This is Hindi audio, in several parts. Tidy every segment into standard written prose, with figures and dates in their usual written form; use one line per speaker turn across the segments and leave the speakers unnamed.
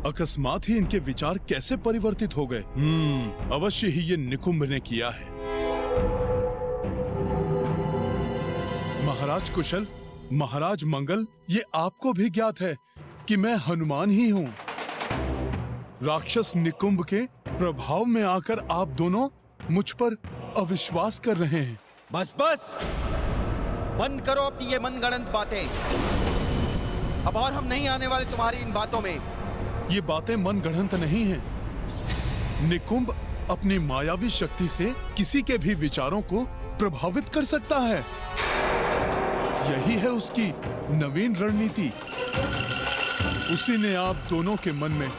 अकस्मात ही इनके विचार कैसे परिवर्तित हो गए? अवश्य ही ये निकुंभ ने किया है। महाराज कुशल, महाराज मंगल, ये आपको भी ज्ञात है कि मैं हनुमान ही हूँ। राक्षस निकुंभ के प्रभाव में आकर आप दोनों मुझ पर अविश्वास कर रहे हैं।
बस बस, बंद करो अपनी ये मनगढ़ंत बातें। अब और हम नहीं आने वाले तुम्हारी इन बातों में।
ये बातें मनगढ़ंत नहीं हैं। निकुंभ अपनी मायावी शक्ति से किसी के भी विचारों को प्रभावित कर सकता है। यही है उसकी नवीन रणनीति। उसी ने आप दोनों के मन में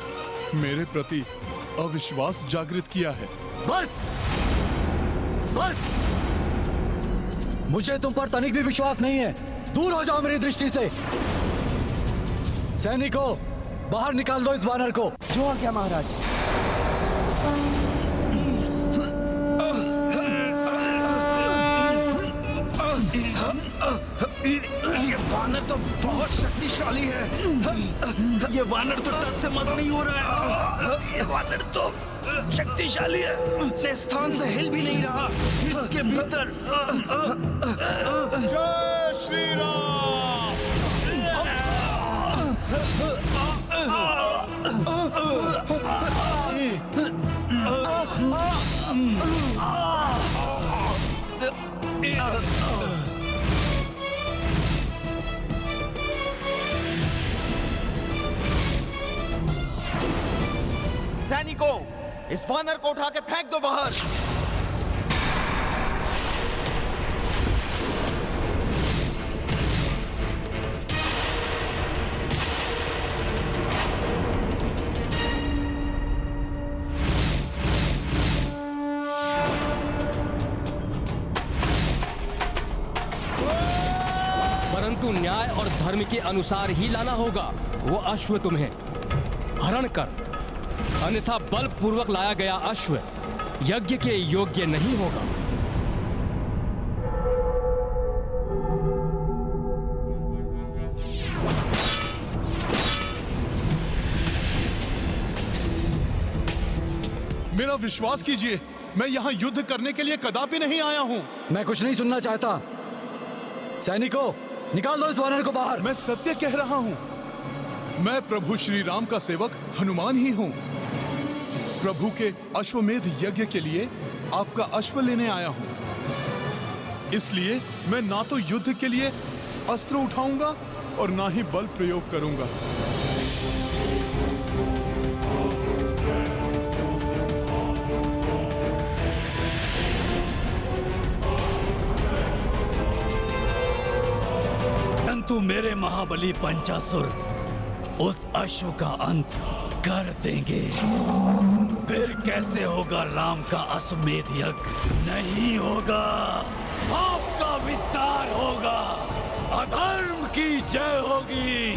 मेरे प्रति अविश्वास जागृत किया है।
बस बस, मुझे तुम पर तनिक भी विश्वास नहीं है। दूर हो जाओ मेरी दृष्टि से। सैनिकों, बाहर निकाल दो इस वानर को।
जो आ गया महाराज।
ये वानर तो बहुत शक्तिशाली है। ये वानर तो डर से मस नहीं हो रहा है। ये वानर तो शक्तिशाली है। अपने स्थान से हिल भी नहीं रहा। इसके भीतर
जय श्री राम।
सैनिकों, इस वानर को उठा के फेंक दो बाहर।
परंतु न्याय और धर्म के अनुसार ही लाना होगा। वो अश्व तुम्हें हरण कर, अन्यथा बलपूर्वक लाया गया अश्व यज्ञ के योग्य नहीं होगा।
मेरा विश्वास कीजिए, मैं यहाँ युद्ध करने के लिए कदापि नहीं आया हूँ।
मैं कुछ नहीं सुनना चाहता। सैनिकों, निकाल दो इस वानर को बाहर।
मैं सत्य कह रहा हूँ। मैं प्रभु श्री राम का सेवक हनुमान ही हूँ। प्रभु के अश्वमेध यज्ञ के लिए आपका अश्व लेने आया हूँ। इसलिए मैं ना तो युद्ध के लिए अस्त्र उठाऊंगा और ना ही बल प्रयोग करूंगा।
परंतु मेरे महाबली पंचासुर उस अश्व का अंत कर देंगे। फिर कैसे होगा राम का अश्वमेध यज्ञ? नहीं होगा। पाप का विस्तार होगा, अधर्म की जय होगी।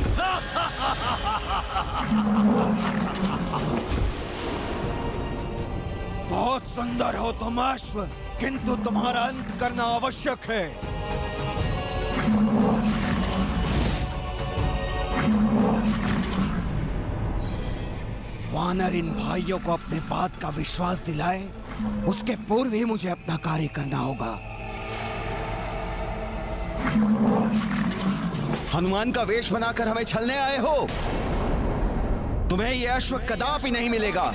बहुत सुंदर हो तुम अश्व, किंतु तुम्हारा अंत करना आवश्यक है। वानर इन भाइयों को अपने बात का विश्वास दिलाए, उसके पूर्व ही मुझे अपना कार्य करना होगा।
हनुमान का वेश बनाकर हमें छलने आए हो? तुम्हें यह अश्व कदापि नहीं मिलेगा।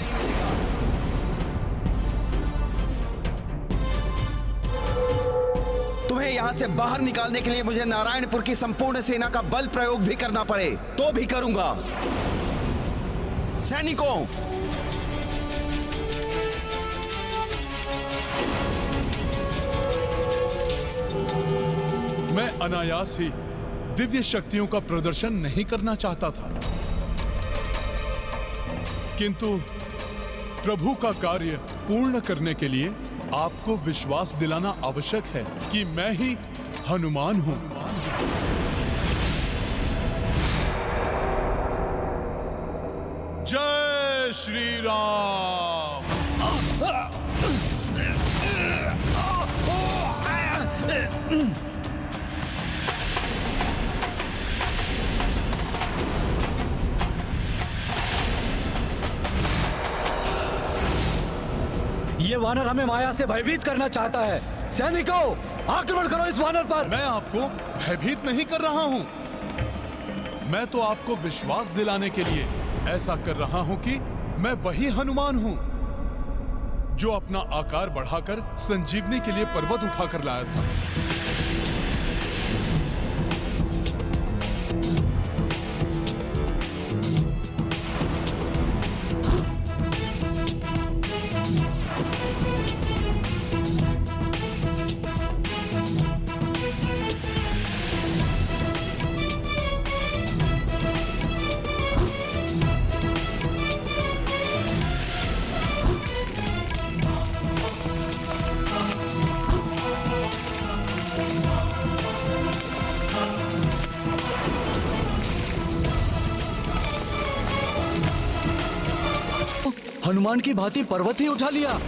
तुम्हें यहां से बाहर निकालने के लिए मुझे नारायणपुर की संपूर्ण सेना का बल प्रयोग भी करना पड़े तो भी करूंगा। सैनिकों,
मैं अनायास ही दिव्य शक्तियों का प्रदर्शन नहीं करना चाहता था, किंतु प्रभु का कार्य पूर्ण करने के लिए आपको विश्वास दिलाना आवश्यक है कि मैं ही हनुमान हूं। जय श्री राम।
ये वानर हमें माया से भयभीत करना चाहता है। सैनिकों, आक्रमण करो इस वानर पर।
मैं आपको भयभीत नहीं कर रहा हूं। मैं तो आपको विश्वास दिलाने के लिए ऐसा कर रहा हूं कि मैं वही हनुमान हूं जो अपना आकार बढ़ाकर संजीवनी के लिए पर्वत उठाकर लाया था।
हनुमान की भांति पर्वत ही उठा लिया।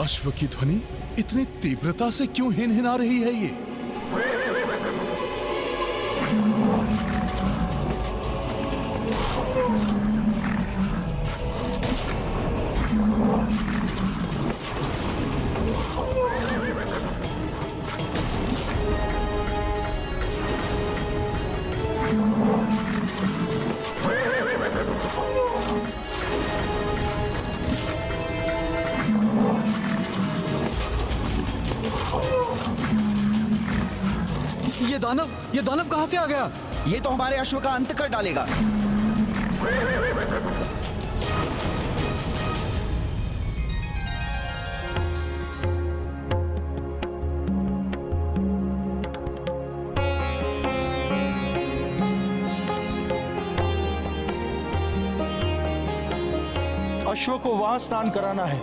अश्व की ध्वनि इतनी तीव्रता से क्यों हिनहिना रही है ये? ये दानव कहां से आ गया?
ये तो हमारे अश्व का अंत कर डालेगा।
अश्व को वहां स्नान कराना है,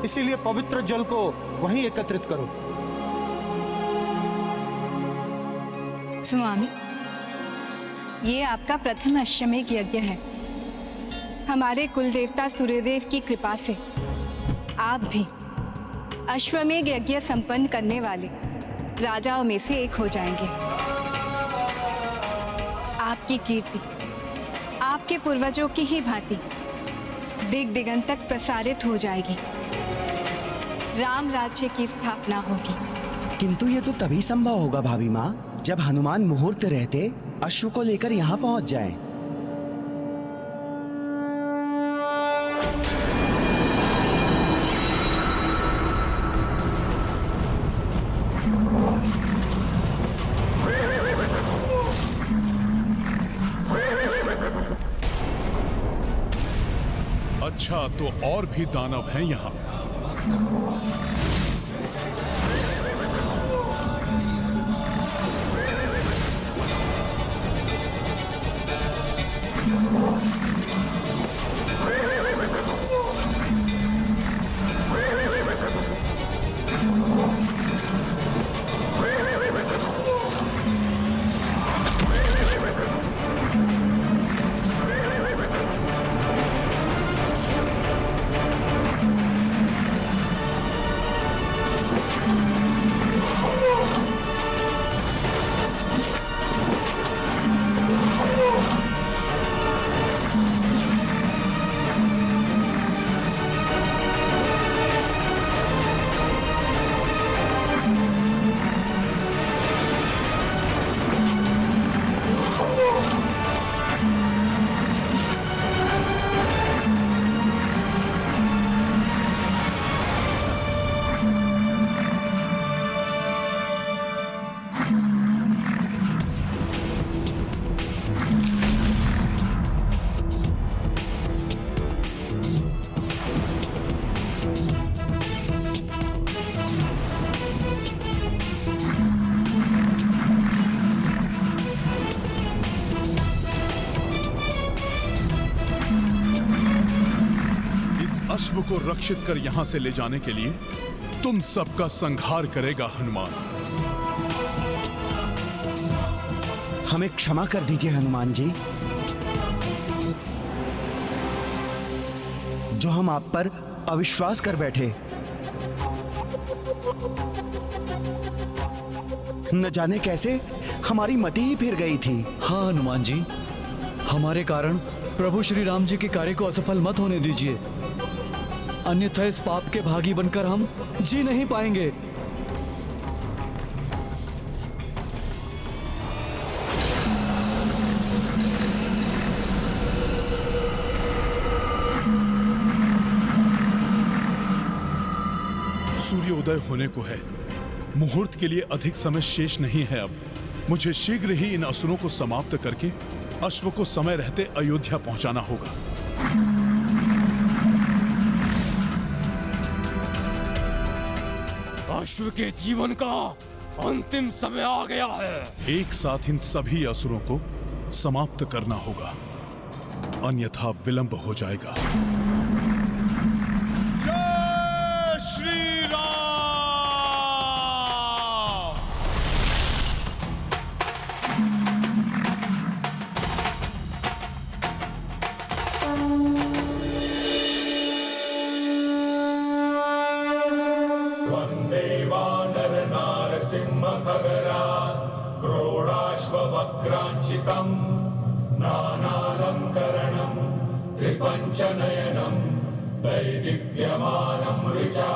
इसीलिए पवित्र जल को वहीं एकत्रित करो।
स्वामी, ये आपका प्रथम अश्वमेध यज्ञ है। हमारे कुल देवता सूर्यदेव की कृपा से आप भी अश्वमेध यज्ञ संपन्न करने वाले राजाओं में से एक हो जाएंगे। आपकी कीर्ति आपके पूर्वजों की ही भांति दिग दिगंत तक प्रसारित हो जाएगी। राम राज्य की स्थापना होगी।
किंतु ये तो तभी संभव होगा भाभी माँ, जब हनुमान मुहूर्त रहते अश्व को लेकर यहाँ पहुंच जाएं।
अच्छा, तो और भी दानव हैं यहाँ। अश्व को रक्षित कर यहां से ले जाने के लिए तुम सबका संहार करेगा हनुमान।
हमें क्षमा कर दीजिए हनुमान जी, जो हम आप पर अविश्वास कर बैठे। न जाने कैसे हमारी मति ही फिर गई थी।
हाँ हनुमान जी, हमारे कारण प्रभु श्री राम जी के कार्य को असफल मत होने दीजिए, अन्यथा इस पाप के भागी बनकर हम जी नहीं पाएंगे।
सूर्योदय होने को है, मुहूर्त के लिए अधिक समय शेष नहीं है। अब मुझे शीघ्र ही इन असुरों को समाप्त करके अश्व को समय रहते अयोध्या पहुंचाना होगा।
अश्व के जीवन का अंतिम समय आ गया है।
एक साथ इन सभी असुरों को समाप्त करना होगा, अन्यथा विलंब हो जाएगा। जय श्री राम।
क्रोडाश्ववक्राञ्चितम् नानालङ्करणम् त्रिपञ्चनयनम् दैदीप्यमानं ऋचा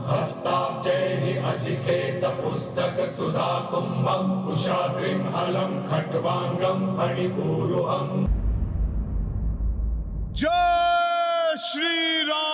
हस्ताब्जैः असिखेतपुस्तकसुधाकुम्भं कुशाग्रिं हलं खट्वाङ्गं फणिपूरुहम्।
जय श्री राम।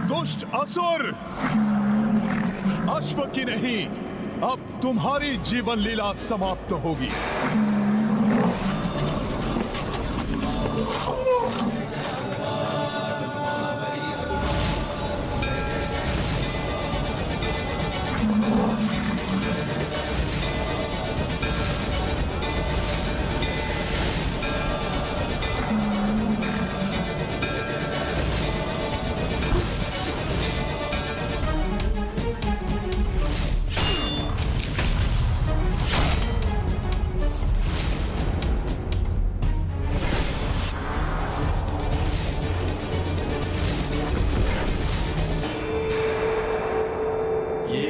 दुष्ट असुर, अश्व की नहीं, अब तुम्हारी जीवन लीला समाप्त होगी।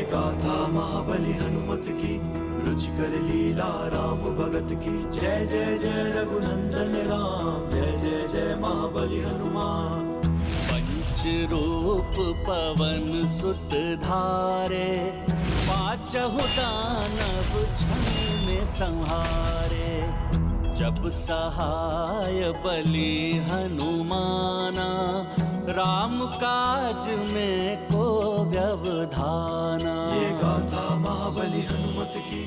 गाथा महाबली हनुमत की, रुचिकर लीला राम भगत की। जय जय जय रघुनंदन राम, जय जय जय महाबली हनुमान।
पंच
रूप पवन सुत धारे, पांचहु दानव क्षण में संहारे। जब सहाय बलि हनुमाना, राम काज में को व्यवधाना।
ये गाथा महाबली हनुमत की,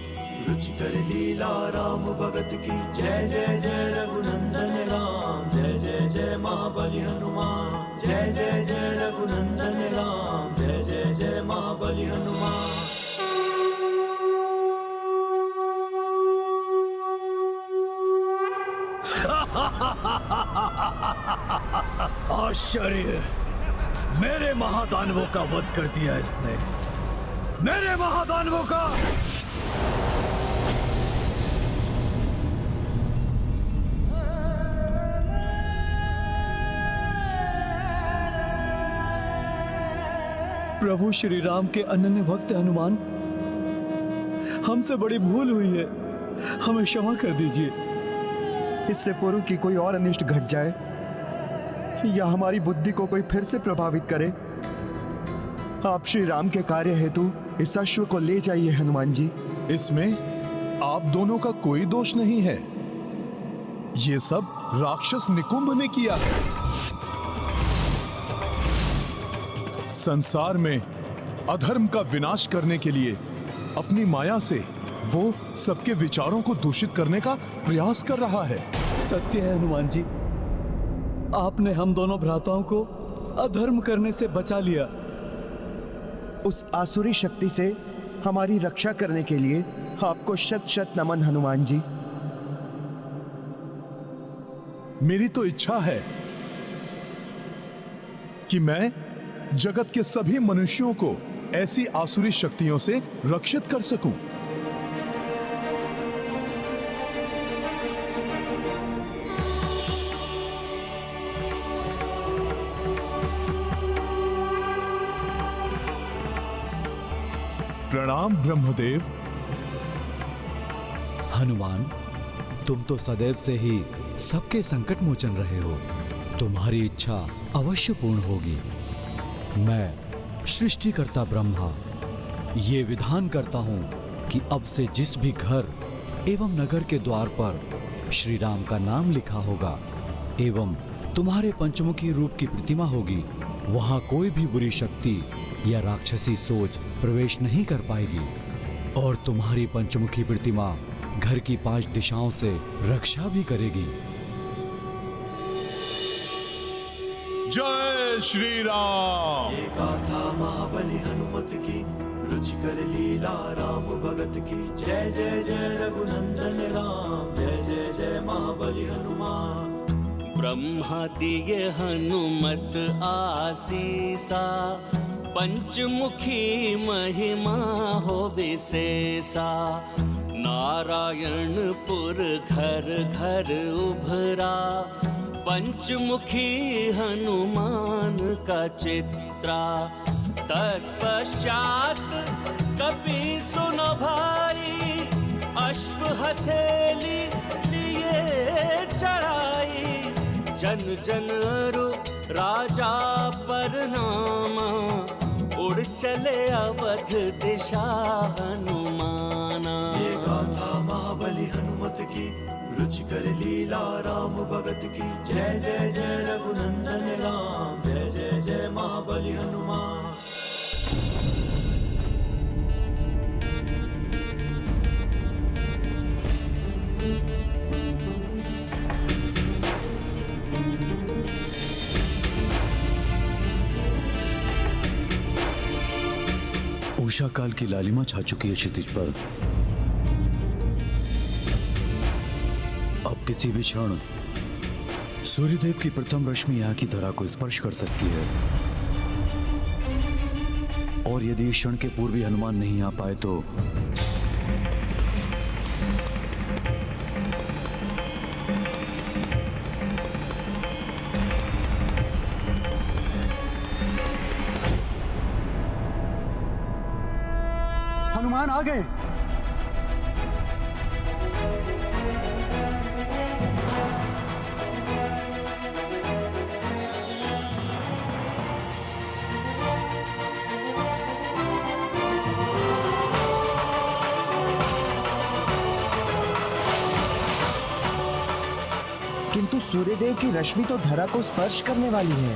रुचिकर लीला राम भगत की। जय जय जय रघुनंदन राम, जय जय जय महाबली हनुमान। जय जय जय रघुनंदन राम, जय जय जय महाबली हनुमान।
आश्चर्य! मेरे महादानवों का वध कर दिया इसने, मेरे महादानवों का।
प्रभु श्री राम के अनन्य भक्त हनुमान, हमसे बड़ी भूल हुई है, हमें क्षमा कर दीजिए।
इससे पूर्व कि कोई और अनिष्ट घट जाए या हमारी बुद्धि को कोई फिर से प्रभावित करे, आप श्री राम के कार्य हेतु इस अश्व को ले जाइए हनुमान जी।
इसमें आप दोनों का कोई दोष नहीं है, ये सब राक्षस निकुंभ ने किया है। संसार में अधर्म का विनाश करने के लिए अपनी माया से वो सबके विचारों को दूषित करने का प्रयास कर रहा है।
सत्य है हनुमान जी, आपने हम दोनों भ्राताओं को अधर्म करने से बचा लिया।
उस आसुरी शक्ति से हमारी रक्षा करने के लिए आपको शत शत नमन हनुमान जी।
मेरी तो इच्छा है कि मैं जगत के सभी मनुष्यों को ऐसी आसुरी शक्तियों से रक्षित कर सकूं। प्रणाम ब्रह्मदेव।
हनुमान, तुम तो सदैव से ही सबके संकट मोचन रहे हो, तुम्हारी इच्छा अवश्य पूर्ण होगी। मैं सृष्टिकर्ता ब्रह्मा ये विधान करता हूं कि अब से जिस भी घर एवं नगर के द्वार पर श्री राम का नाम लिखा होगा एवं तुम्हारे पंचमुखी रूप की प्रतिमा होगी, वहां कोई भी बुरी शक्ति या राक्षसी सोच प्रवेश नहीं कर पाएगी और तुम्हारी पंचमुखी प्रतिमा घर की 5 दिशाओं से रक्षा भी करेगी।
जय श्री राम।
ये गाथा महाबली हनुमत की, रुचिकर लीला राम भगत की। जय जय जय रघुनंदन राम, जय जय जय महाबली हनुमान।
ब्रह्मा दिए हनुमत आसीसा, पंचमुखी महिमा हो विशेषा। नारायणपुर घर घर उभरा, पंचमुखी हनुमान का चित्रा। तत्पश्चात कपि सुनो भाई, अश्व हथेली लिए चढ़ाई। जन जन अरु राजा परनामा, उड़ चले अवध दिशा हनुमाना।
ये गाथा महाबली हनुमत की, रुचिकर लीला राम भगत की। जय जय जय रघुनंदन राम, जय जय जय महाबली हनुमान।
उषा काल की लालिमा छा चुकी है क्षितिज पर। अब किसी भी क्षण सूर्यदेव की प्रथम रश्मि यहाँ की धरा को स्पर्श कर सकती है और यदि इस क्षण के पूर्व भी हनुमान नहीं आ पाए तो
हनुमान आ गए।
सूर्यदेव की रश्मि तो धरा को स्पर्श करने वाली है।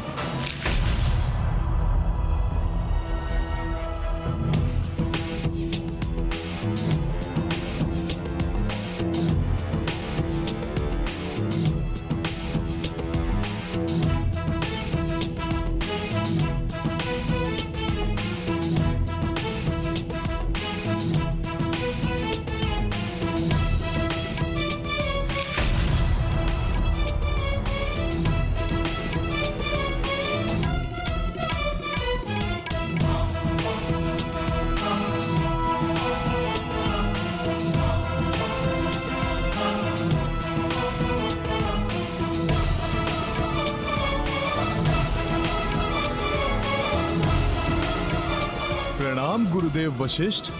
प्रणाम गुरुदेव वशिष्ठ।